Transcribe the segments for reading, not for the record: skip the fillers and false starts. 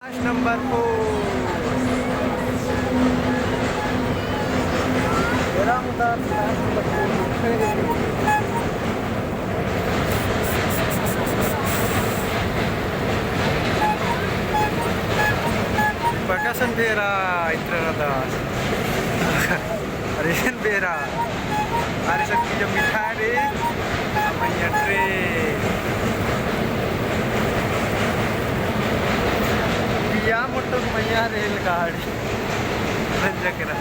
number 4 Bakasan Bera Itranadas Arisan Bera Arisan Kijo Mithari Amanya train Pia Mutuk Maya Rail Gadi Ranjakira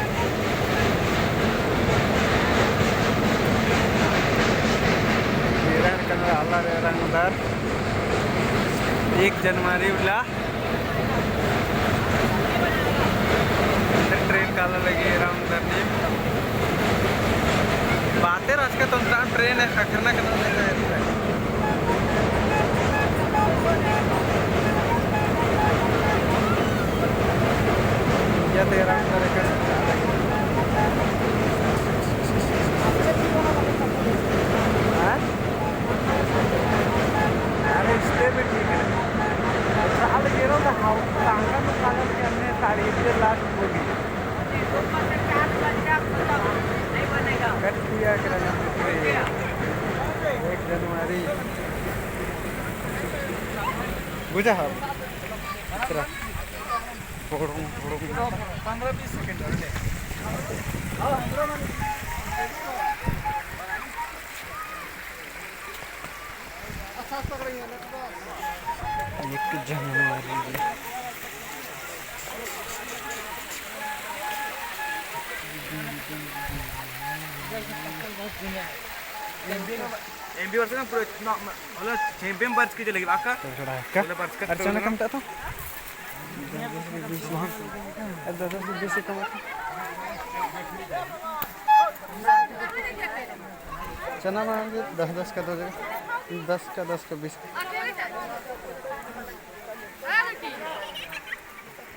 Bera Kanada Allah Rangadar 1 January उला train काला लगी round करने बातें आज का तो ट्रेन है खतरनाक या तो राउंड करेगा अरे इससे भी ठीक है साल गिरो ना हाउ टांगा में काला के अन्य साड़ी के लास्ट होगी कट किया करना 1 जनवरी बुझा हम इतना फोड़ूं 15-20 सेकंड ले 1 जनवरी एमबी वर्ष में पूरा मतलब चैंपियन पर्स की चलेगी आपका अर्चना कम था तो 10-20 कम चना मांगे 10-10 का 2 जगह 10 का 20